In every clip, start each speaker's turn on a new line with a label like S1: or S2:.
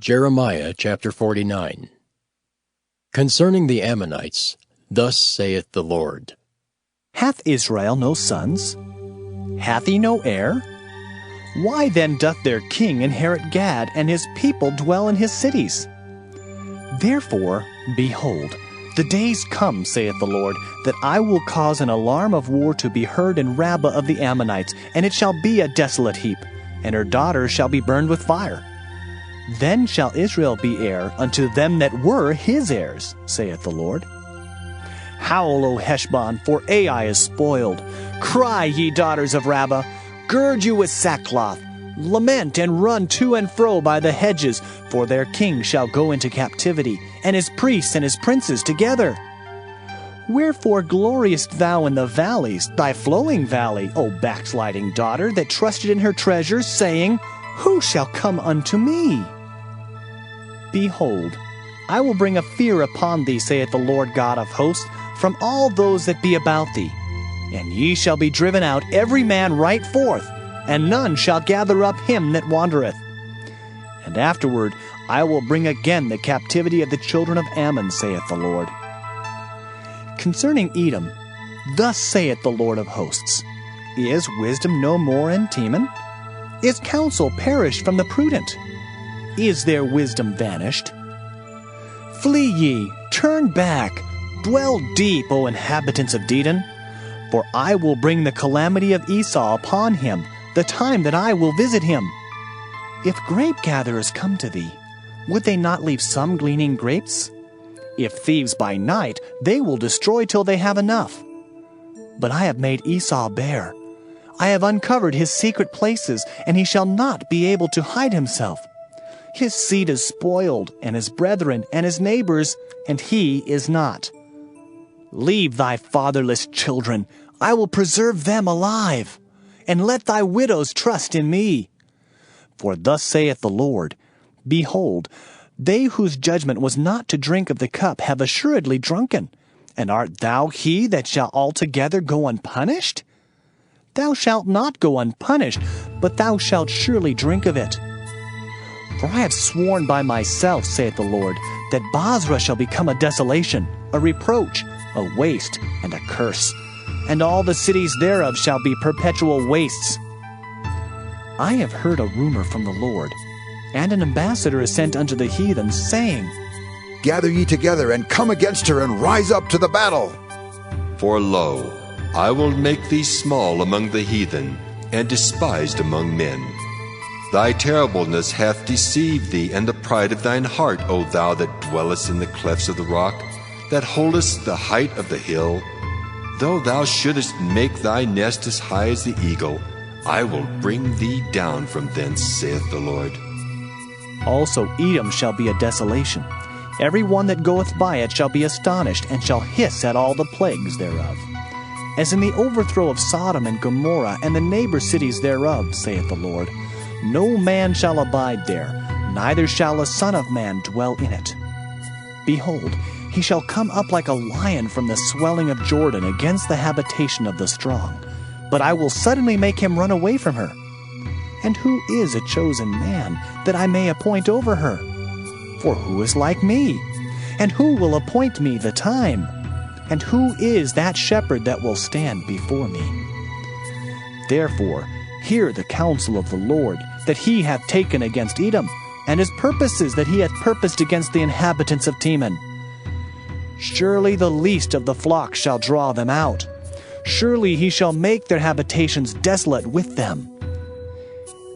S1: Jeremiah chapter 49. Concerning the Ammonites, thus saith the Lord.
S2: Hath Israel no sons? Hath he no heir? Why then doth their king inherit Gad, and his people dwell in his cities? Therefore, behold, the days come, saith the Lord, that I will cause an alarm of war to be heard in Rabbah of the Ammonites, and it shall be a desolate heap, and her daughters shall be burned with fire. Then shall Israel be heir unto them that were his heirs, saith the Lord. Howl, O Heshbon, for Ai is spoiled. Cry, ye daughters of Rabbah, gird you with sackcloth. Lament and run to and fro by the hedges, for their king shall go into captivity, and his priests and his princes together. Wherefore gloriest thou in the valleys, thy flowing valley, O backsliding daughter, that trusted in her treasures, saying, Who shall come unto me? Behold, I will bring a fear upon thee, saith the Lord God of hosts, from all those that be about thee. And ye shall be driven out every man right forth, and none shall gather up him that wandereth. And afterward I will bring again the captivity of the children of Ammon, saith the Lord. Concerning Edom, thus saith the Lord of hosts, Is wisdom no more in Teman? Is counsel perished from the prudent? Is their wisdom vanished? Flee ye, turn back, dwell deep, O inhabitants of Dedan, for I will bring the calamity of Esau upon him, the time that I will visit him. If grape-gatherers come to thee, would they not leave some gleaning grapes? If thieves by night, they will destroy till they have enough. But I have made Esau bare. I have uncovered his secret places, and he shall not be able to hide himself. His seed is spoiled, and his brethren, and his neighbors, and he is not. Leave thy fatherless children, I will preserve them alive, and let thy widows trust in me. For thus saith the Lord, Behold, they whose judgment was not to drink of the cup have assuredly drunken. And art thou he that shall altogether go unpunished? Thou shalt not go unpunished, but thou shalt surely drink of it. For I have sworn by myself, saith the Lord, that Bozrah shall become a desolation, a reproach, a waste, and a curse, and all the cities thereof shall be perpetual wastes. I have heard a rumor from the Lord, and an ambassador is sent unto the heathen, saying,
S3: Gather ye together, and come against her, and rise up to the battle.
S4: For lo, I will make thee small among the heathen, and despised among men. Thy terribleness hath deceived thee, and the pride of thine heart, O thou that dwellest in the clefts of the rock, that holdest the height of the hill. Though thou shouldest make thy nest as high as the eagle, I will bring thee down from thence, saith the Lord.
S2: Also Edom shall be a desolation. Every one that goeth by it shall be astonished, and shall hiss at all the plagues thereof. As in the overthrow of Sodom and Gomorrah, and the neighbor cities thereof, saith the Lord, no man shall abide there, neither shall a son of man dwell in it. Behold, he shall come up like a lion from the swelling of Jordan against the habitation of the strong. But I will suddenly make him run away from her. And who is a chosen man, that I may appoint over her? For who is like me? And who will appoint me the time? And who is that shepherd that will stand before me? Therefore, hear the counsel of the Lord, that he hath taken against Edom, and his purposes that he hath purposed against the inhabitants of Teman. Surely the least of the flock shall draw them out. Surely he shall make their habitations desolate with them.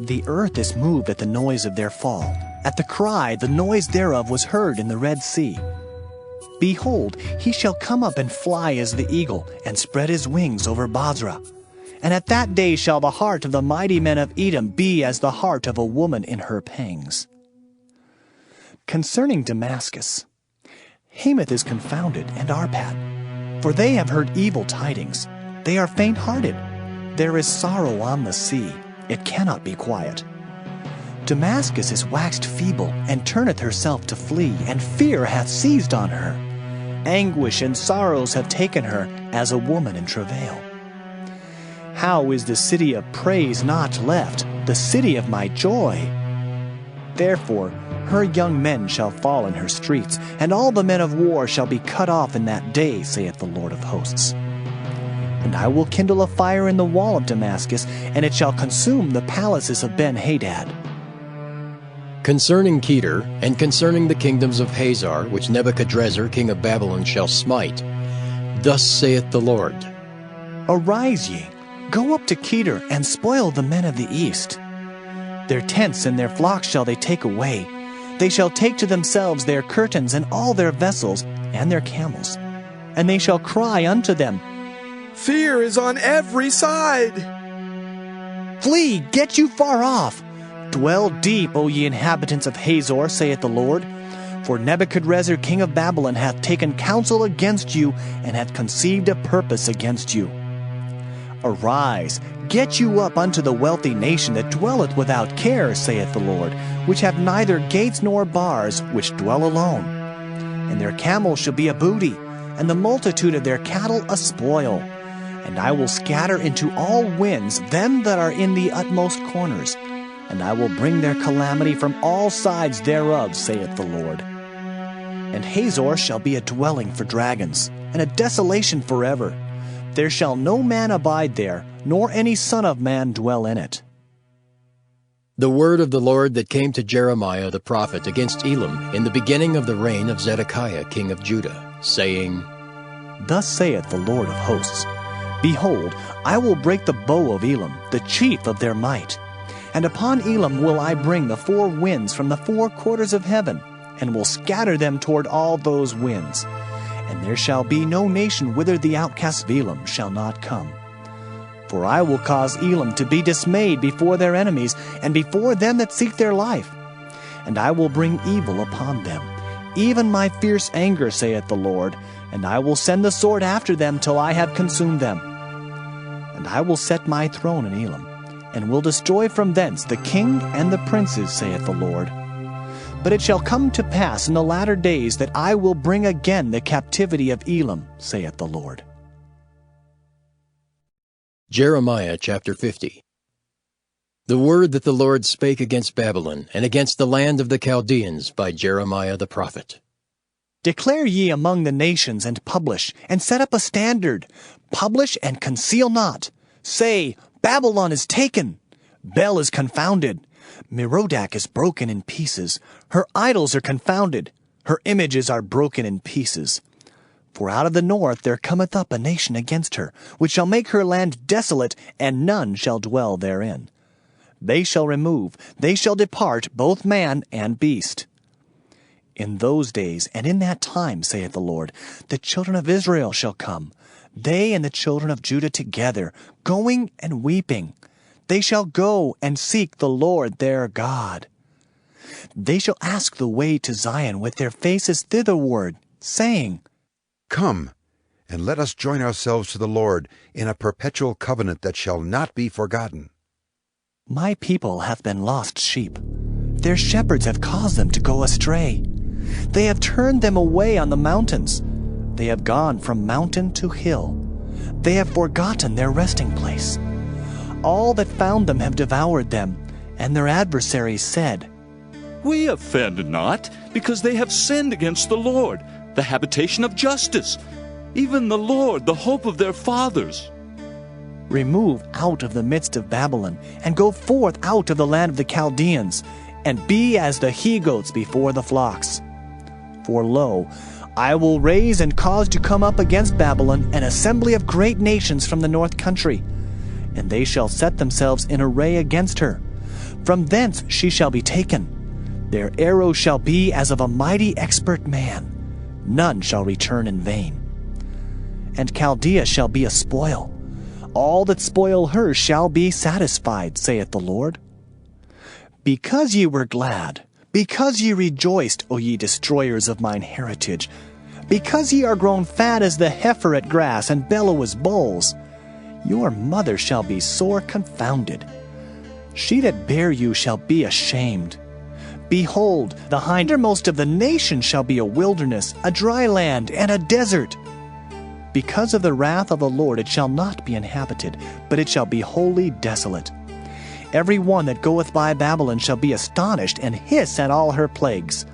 S2: The earth is moved at the noise of their fall. At the cry, the noise thereof was heard in the Red Sea. Behold, he shall come up and fly as the eagle, and spread his wings over Bozrah. And at that day shall the heart of the mighty men of Edom be as the heart of a woman in her pangs. Concerning Damascus, Hamath is confounded, and Arpad, for they have heard evil tidings. They are faint-hearted. There is sorrow on the sea. It cannot be quiet. Damascus is waxed feeble, and turneth herself to flee, and fear hath seized on her. Anguish and sorrows have taken her, as a woman in travail. How is the city of praise not left, the city of my joy? Therefore, Her young men shall fall in her streets, and all the men of war shall be cut off in that day, saith the Lord of hosts. And I will kindle a fire in the wall of Damascus, and it shall consume the palaces of Ben-Hadad.
S1: Concerning Kedar, and concerning the kingdoms of Hazar, which Nebuchadrezzar king of Babylon shall smite, thus saith the Lord,
S2: Arise ye, go up to Kedar, and spoil the men of the east. Their tents and their flocks shall they take away. They shall take to themselves their curtains and all their vessels and their camels. And they shall cry unto them,
S5: Fear is on every side.
S2: Flee, get you far off. Dwell deep, O ye inhabitants of Hazor, saith the Lord. For Nebuchadrezzar king of Babylon hath taken counsel against you, and hath conceived a purpose against you. Arise, get you up unto the wealthy nation that dwelleth without care, saith the Lord, which have neither gates nor bars, which dwell alone. And their camels shall be a booty, and the multitude of their cattle a spoil. And I will scatter into all winds them that are in the utmost corners, and I will bring their calamity from all sides thereof, saith the Lord. And Hazor shall be a dwelling for dragons, and a desolation forever. There shall no man abide there, nor any son of man dwell in it.
S1: The word of the Lord that came to Jeremiah the prophet against Elam in the beginning of the reign of Zedekiah king of Judah, saying,
S2: Thus saith the Lord of hosts, Behold, I will break the bow of Elam, the chief of their might. And upon Elam will I bring the four winds from the four quarters of heaven, and will scatter them toward all those winds. And there shall be no nation whither the outcasts of Elam shall not come. For I will cause Elam to be dismayed before their enemies, and before them that seek their life. And I will bring evil upon them, even my fierce anger, saith the Lord, and I will send the sword after them till I have consumed them. And I will set my throne in Elam, and will destroy from thence the king and the princes, saith the Lord. But it shall come to pass in the latter days that I will bring again the captivity of Elam, saith the Lord.
S1: Jeremiah chapter 50. The word that the Lord spake against Babylon, and against the land of the Chaldeans by Jeremiah the prophet.
S2: Declare ye among the nations, and publish, and set up a standard. Publish and conceal not. Say, Babylon is taken. Bel is confounded. Merodach is broken in pieces. Her idols are confounded. Her images are broken in pieces. For out of the north there cometh up a nation against her, which shall make her land desolate, and none shall dwell therein. They shall remove, they shall depart, both man and beast. In those days and in that time, saith the Lord, the children of Israel shall come, they and the children of Judah together, going and weeping. They shall go and seek the Lord their God. They shall ask the way to Zion with their faces thitherward, saying,
S3: Come, and let us join ourselves to the Lord in a perpetual covenant that shall not be forgotten.
S2: My people hath been lost sheep. Their shepherds have caused them to go astray. They have turned them away on the mountains. They have gone from mountain to hill. They have forgotten their resting place. All that found them have devoured them, and their adversaries said,
S6: We offend not, because they have sinned against the Lord, the habitation of justice, even the Lord, the hope of their fathers.
S2: Remove out of the midst of Babylon, and go forth out of the land of the Chaldeans, and be as the he-goats before the flocks. For lo, I will raise and cause to come up against Babylon an assembly of great nations from the north country, and they shall set themselves in array against her. From thence she shall be taken. Their arrows shall be as of a mighty expert man. None shall return in vain. And Chaldea shall be a spoil. All that spoil her shall be satisfied, saith the Lord. Because ye were glad, because ye rejoiced, O ye destroyers of mine heritage, because ye are grown fat as the heifer at grass, and bellow as bulls, your mother shall be sore confounded. She that bare you shall be ashamed. Behold, the hindermost of the nations shall be a wilderness, a dry land, and a desert. Because of the wrath of the Lord it shall not be inhabited, but it shall be wholly desolate. Every one that goeth by Babylon shall be astonished, and hiss at all her plagues.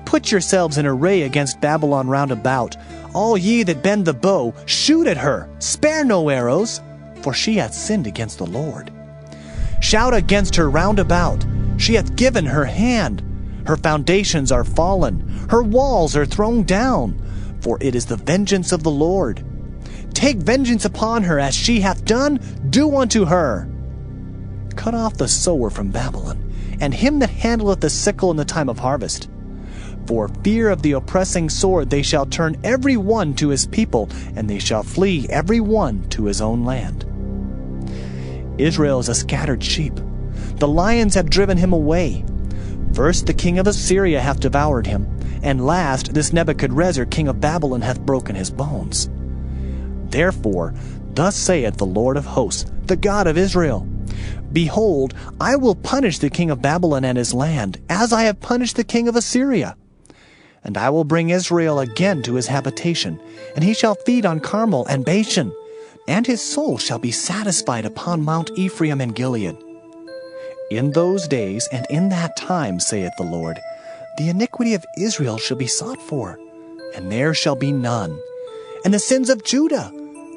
S2: Put yourselves in array against Babylon round about. All ye that bend the bow, shoot at her, spare no arrows, for she hath sinned against the Lord. Shout against her round about. She hath given her hand. Her foundations are fallen. Her walls are thrown down. For it is the vengeance of the Lord. Take vengeance upon her, as she hath done, do unto her. Cut off the sower from Babylon, and him that handleth the sickle in the time of harvest. For fear of the oppressing sword they shall turn every one to his people, and they shall flee every one to his own land. Israel is a scattered sheep. The lions have driven him away. First the king of Assyria hath devoured him, and last this Nebuchadrezzar king of Babylon hath broken his bones. Therefore, thus saith the Lord of hosts, the God of Israel, Behold, I will punish the king of Babylon and his land, as I have punished the king of Assyria. And I will bring Israel again to his habitation, and he shall feed on Carmel and Bashan, and his soul shall be satisfied upon Mount Ephraim and Gilead. In those days and in that time, saith the Lord, the iniquity of Israel shall be sought for, and there shall be none, and the sins of Judah,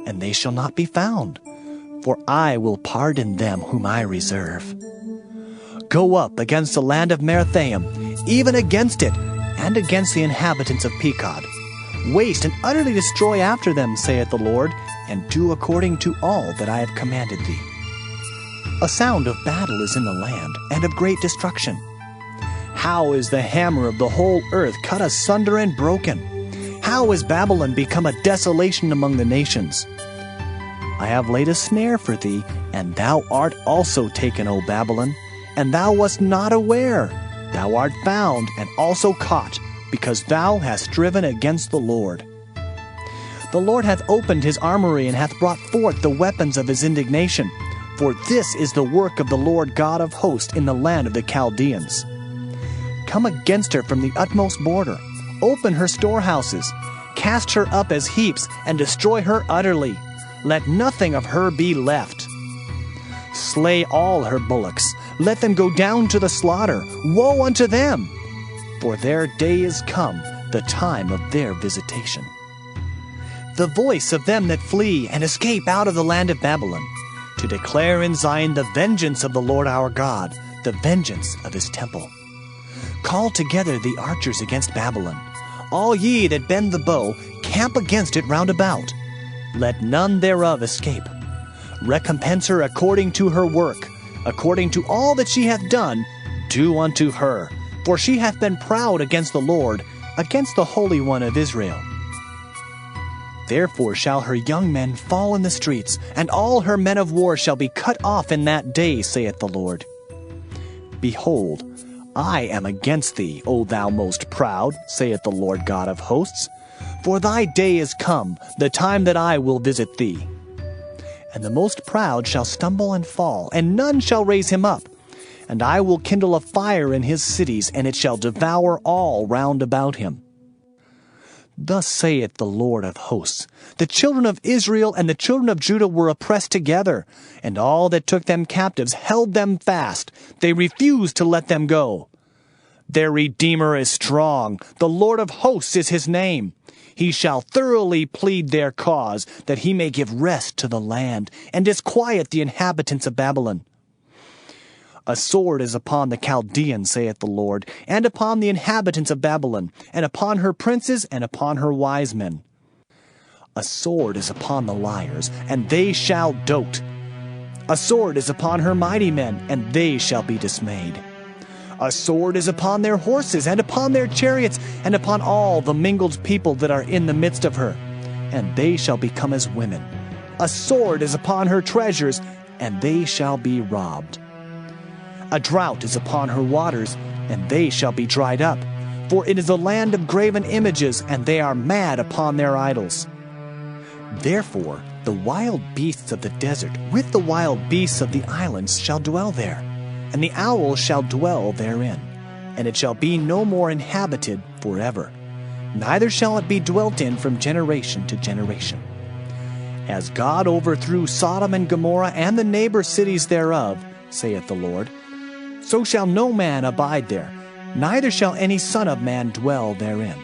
S2: and they shall not be found, for I will pardon them whom I reserve. Go up against the land of Merathaim, even against it, and against the inhabitants of Pekod. Waste and utterly destroy after them, saith the Lord, and do according to all that I have commanded thee. A sound of battle is in the land, and of great destruction. How is the hammer of the whole earth cut asunder and broken? How is Babylon become a desolation among the nations? I have laid a snare for thee, and thou art also taken, O Babylon, and thou wast not aware. Thou art found and also caught, because thou hast striven against the Lord. The Lord hath opened his armory, and hath brought forth the weapons of his indignation. For this is the work of the Lord God of hosts in the land of the Chaldeans. Come against her from the utmost border. Open her storehouses. Cast her up as heaps, and destroy her utterly. Let nothing of her be left. Slay all her bullocks. Let them go down to the slaughter. Woe unto them! For their day is come, the time of their visitation. The voice of them that flee and escape out of the land of Babylon, to declare in Zion the vengeance of the Lord our God, the vengeance of his temple. Call together the archers against Babylon. All ye that bend the bow, camp against it round about. Let none thereof escape. Recompense her according to her work, according to all that she hath done, do unto her. For she hath been proud against the Lord, against the Holy One of Israel. Therefore shall her young men fall in the streets, and all her men of war shall be cut off in that day, saith the Lord. Behold, I am against thee, O thou most proud, saith the Lord God of hosts. For thy day is come, the time that I will visit thee. And the most proud shall stumble and fall, and none shall raise him up. And I will kindle a fire in his cities, and it shall devour all round about him. Thus saith the Lord of hosts, the children of Israel and the children of Judah were oppressed together, and all that took them captives held them fast. They refused to let them go. Their Redeemer is strong. The Lord of hosts is his name. He shall thoroughly plead their cause, that he may give rest to the land, and disquiet the inhabitants of Babylon. A sword is upon the Chaldeans, saith the Lord, and upon the inhabitants of Babylon, and upon her princes, and upon her wise men. A sword is upon the liars, and they shall dote. A sword is upon her mighty men, and they shall be dismayed. A sword is upon their horses, and upon their chariots, and upon all the mingled people that are in the midst of her, and they shall become as women. A sword is upon her treasures, and they shall be robbed. A drought is upon her waters, and they shall be dried up. For it is a land of graven images, and they are mad upon their idols. Therefore the wild beasts of the desert with the wild beasts of the islands shall dwell there, and the owls shall dwell therein, and it shall be no more inhabited forever, neither shall it be dwelt in from generation to generation. As God overthrew Sodom and Gomorrah and the neighbor cities thereof, saith the Lord. So shall no man abide there, neither shall any son of man dwell therein.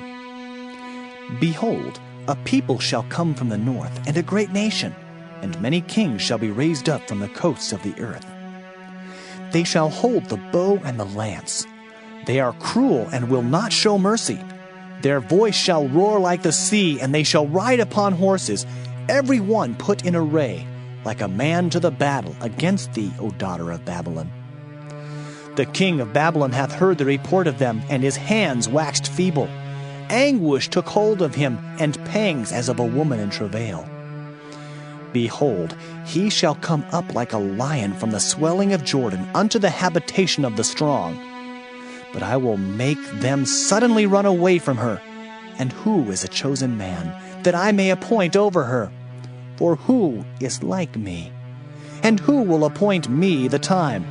S2: Behold, a people shall come from the north, and a great nation, and many kings shall be raised up from the coasts of the earth. They shall hold the bow and the lance. They are cruel and will not show mercy. Their voice shall roar like the sea, and they shall ride upon horses, every one put in array, like a man to the battle against thee, O daughter of Babylon. The king of Babylon hath heard the report of them, and his hands waxed feeble. Anguish took hold of him, and pangs as of a woman in travail. Behold, he shall come up like a lion from the swelling of Jordan unto the habitation of the strong. But I will make them suddenly run away from her. And who is a chosen man, that I may appoint over her? For who is like me? And who will appoint me the time?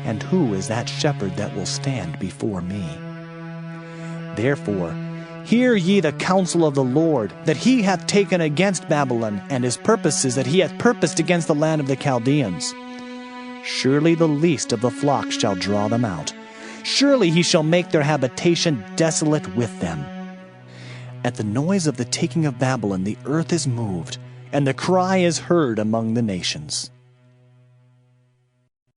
S2: And who is that shepherd that will stand before me? Therefore, hear ye the counsel of the Lord, that he hath taken against Babylon, and his purposes that he hath purposed against the land of the Chaldeans. Surely the least of the flock shall draw them out. Surely he shall make their habitation desolate with them. At the noise of the taking of Babylon the earth is moved, and the cry is heard among the nations.